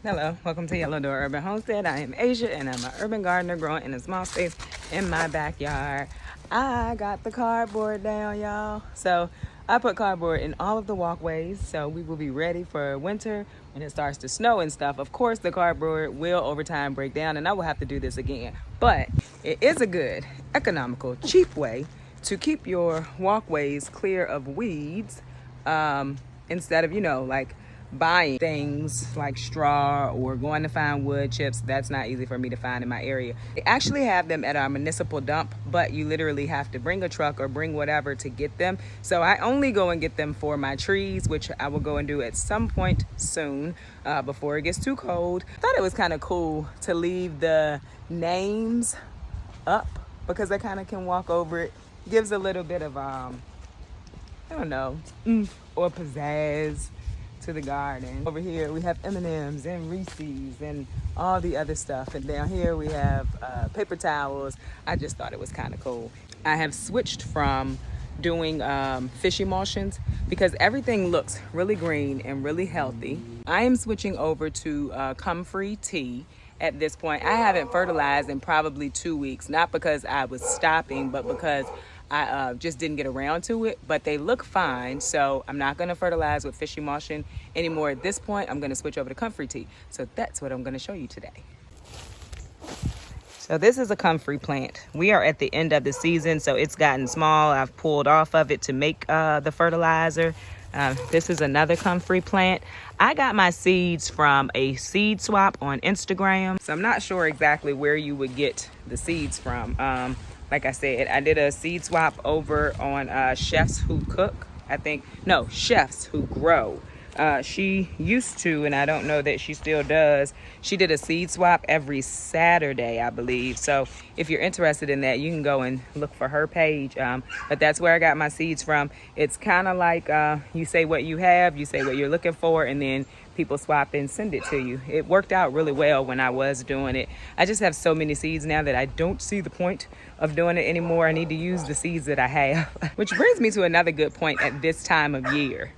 Hello, welcome to Yellow Door Urban Homestead. I am Asia and I'm an urban gardener growing in a small space in my backyard. I got the cardboard down, y'all. So I put cardboard in all of the walkways so we will be ready for winter when it starts to snow and stuff. Of course, the cardboard will over time break down and I will have to do this again. But it is a good, economical, cheap way to keep your walkways clear of weeds instead of, like buying things like straw or going to find wood chips. That's not easy for me to find in my area. They actually have them at our municipal dump, but you literally have to bring a truck or bring whatever to get them. So I only go and get them for my trees, which I will go and do at some point soon before it gets too cold. I thought it was kind of cool to leave the names up because I kind of can walk over it. Gives a little bit of I don't know, or pizzazz to the garden. Over here we have M&Ms and Reese's and all the other stuff, and down here we have paper towels. I just thought it was kind of cool. I have switched from doing fish emulsions because everything looks really green and really healthy. I am switching over to Comfrey tea. At this point, I haven't fertilized in probably 2 weeks, not because I was stopping, but because I just didn't get around to it. But they look fine, so I'm not gonna fertilize with fish emulsion anymore at this point. I'm gonna switch over to Comfrey tea. So that's what I'm gonna show you today. So this is a comfrey plant. We are at the end of the season, so it's gotten small. I've pulled off of it to make the fertilizer. This is another comfrey plant. I got my seeds from a seed swap on Instagram. So I'm not sure exactly where you would get the seeds from. Like I said, I did a seed swap over on Chefs Who Cook. Chefs Who Grow. She used to, and I don't know that she still does, she did a seed swap every Saturday, I believe. So if you're interested in that, you can go and look for her page. But that's where I got my seeds from. It's kind of like you say what you have, you say what you're looking for, and then people swap and send it to you. It worked out really well when I was doing it. I just have so many seeds now that I don't see the point of doing it anymore. I need to use the seeds that I have. Which brings me to another good point at this time of year.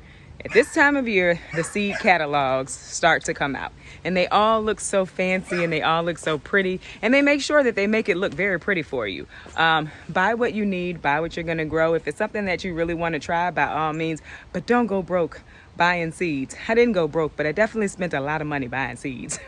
At this time of year, the seed catalogs start to come out and they all look so fancy and they all look so pretty, and they make sure that they make it look very pretty for you. Buy what you need, buy what you're gonna grow. If it's something that you really wanna try, by all means, but don't go broke buying seeds. I didn't go broke, but I definitely spent a lot of money buying seeds.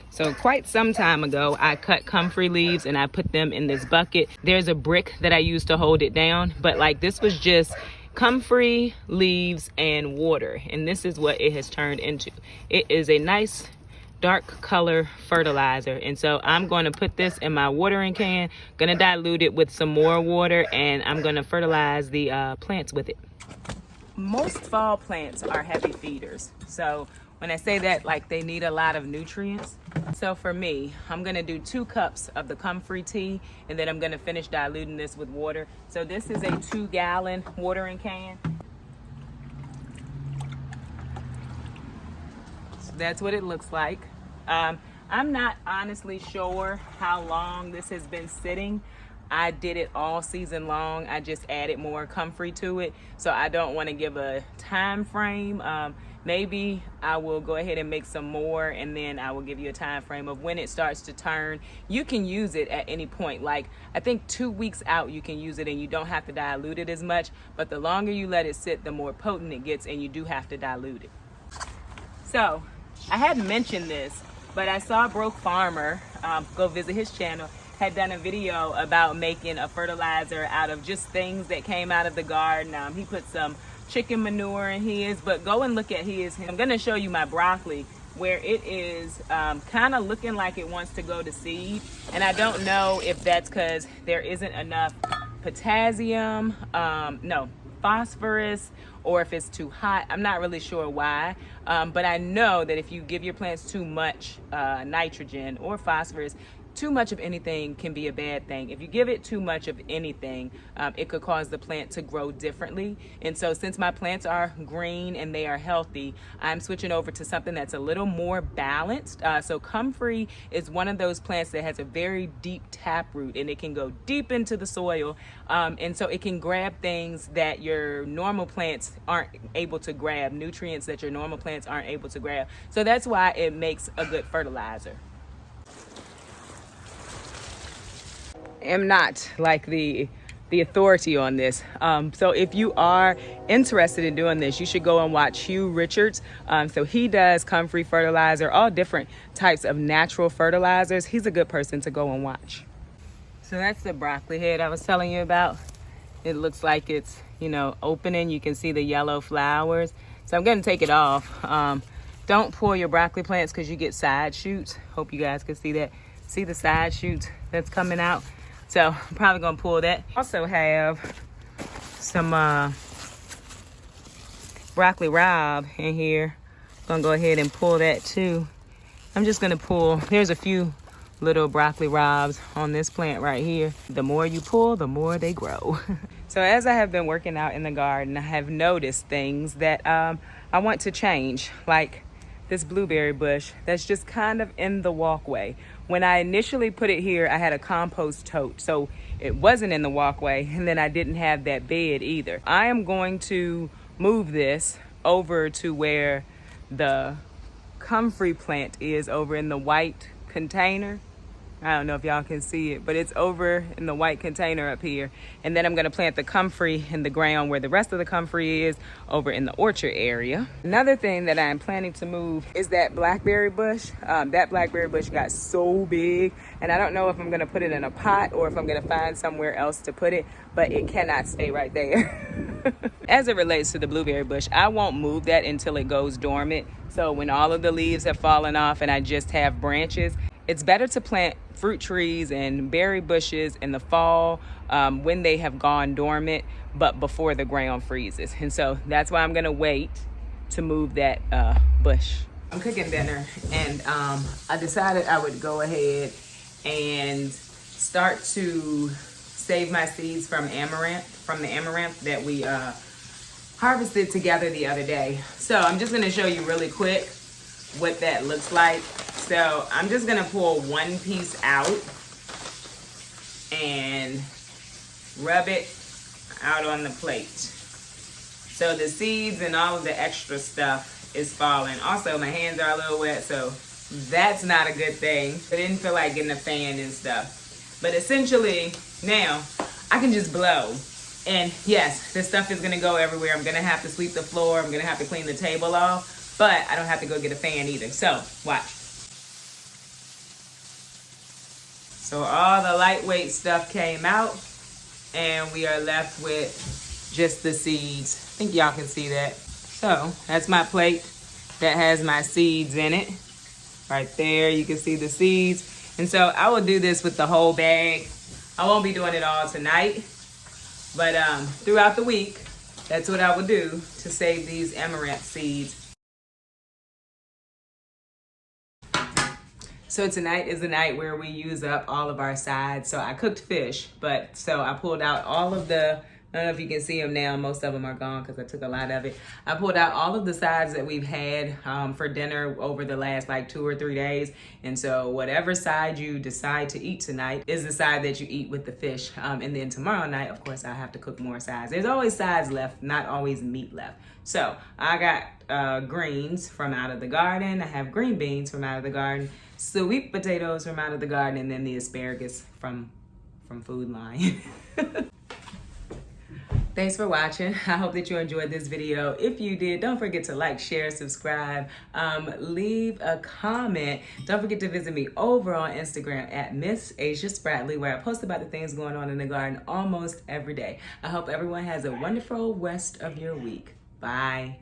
So quite some time ago, I cut comfrey leaves and I put them in this bucket. There's a brick that I used to hold it down, but like this was just comfrey leaves and water, and this is what it has turned into. It is a nice dark color fertilizer, and so I'm going to put this in my watering can, gonna dilute it with some more water, and I'm gonna fertilize the plants with it. Most fall plants are heavy feeders, so when I say that, like, they need a lot of nutrients. So for me, I'm gonna do 2 cups of the comfrey tea, and then I'm gonna finish diluting this with water. So this is a 2-gallon watering can. So that's what it looks like. I'm not honestly sure how long this has been sitting. I did it all season long. I just added more comfrey to it, so I don't want to give a time frame. Maybe I will go ahead and make some more, and then I will give you a time frame of when it starts to turn. You can use it at any point. Like, I think 2 weeks out you can use it, and you don't have to dilute it as much, but the longer you let it sit, the more potent it gets, and you do have to dilute it. So I hadn't mentioned this, but I saw Broke Farmer, go visit his channel, had done a video about making a fertilizer out of just things that came out of the garden. He put some chicken manure in his, but go and look at his. I'm gonna show you my broccoli where it is kind of looking like it wants to go to seed, and I don't know if that's because there isn't enough potassium, phosphorus, or if it's too hot. I'm not really sure why, but I know that if you give your plants too much nitrogen or phosphorus, too much of anything can be a bad thing. If you give it too much of anything, it could cause the plant to grow differently. And so since my plants are green and they are healthy, I'm switching over to something that's a little more balanced. So Comfrey is one of those plants that has a very deep taproot, and it can go deep into the soil. And so it can grab things that your normal plants aren't able to grab, nutrients that your normal plants aren't able to grab. So that's why it makes a good fertilizer. Am not like the authority on this. So if you are interested in doing this, you should go and watch Hugh Richards. So he does Comfrey fertilizer, all different types of natural fertilizers. He's a good person to go and watch. So that's the broccoli head I was telling you about. It looks like it's, you know, opening. You can see the yellow flowers. So I'm going to take it off. Don't pull your broccoli plants because you get side shoots. Hope you guys can see that. See the side shoots that's coming out? So I'm probably gonna pull that. Also have some broccoli rabe in here. Gonna go ahead and pull that too. I'm just gonna pull, there's a few little broccoli rabes on this plant right here. The more you pull, the more they grow. So as I have been working out in the garden, I have noticed things that I want to change, like this blueberry bush that's just kind of in the walkway. When I initially put it here, I had a compost tote, so it wasn't in the walkway, and then I didn't have that bed either. I am going to move this over to where the Comfrey plant is, over in the white container. I don't know if y'all can see it, but it's over in the white container up here. And then I'm gonna plant the Comfrey in the ground where the rest of the Comfrey is, over in the orchard area. Another thing that I'm planning to move is that blackberry bush. That blackberry bush got so big, and I don't know if I'm gonna put it in a pot or if I'm gonna find somewhere else to put it, but it cannot stay right there. As it relates to the blueberry bush, I won't move that until it goes dormant. So when all of the leaves have fallen off and I just have branches, it's better to plant fruit trees and berry bushes in the fall when they have gone dormant, but before the ground freezes. And so that's why I'm gonna wait to move that bush. I'm cooking dinner, and I decided I would go ahead and start to save my seeds from the amaranth that we harvested together the other day. So I'm just gonna show you really quick what that looks like. So I'm just gonna pull one piece out and rub it out on the plate. So the seeds and all of the extra stuff is falling. Also, my hands are a little wet, so that's not a good thing. I didn't feel like getting a fan and stuff. But essentially, now I can just blow. And yes, this stuff is gonna go everywhere. I'm gonna have to sweep the floor. I'm gonna have to clean the table off, but I don't have to go get a fan either. So watch. So all the lightweight stuff came out, and we are left with just the seeds. I think y'all can see that. So that's my plate that has my seeds in it. Right there, you can see the seeds. And so I will do this with the whole bag. I won't be doing it all tonight, but throughout the week, that's what I will do to save these amaranth seeds. So tonight is the night where we use up all of our sides. So I cooked fish, so I pulled out all of the, I don't know if you can see them now, most of them are gone because I took a lot of it. I pulled out all of the sides that we've had for dinner over the last like 2 or 3 days. And so whatever side you decide to eat tonight is the side that you eat with the fish. And then tomorrow night, of course, I have to cook more sides. There's always sides left, not always meat left. So I got greens from out of the garden. I have green beans from out of the garden, sweet potatoes from out of the garden, and then the asparagus from Food Line. Thanks for watching. I hope that you enjoyed this video. If you did, don't forget to like, share, subscribe, leave a comment. Don't forget to visit me over on Instagram at Miss Asia Spratley, where I post about the things going on in the garden almost every day. I hope everyone has a wonderful rest of your week. Bye.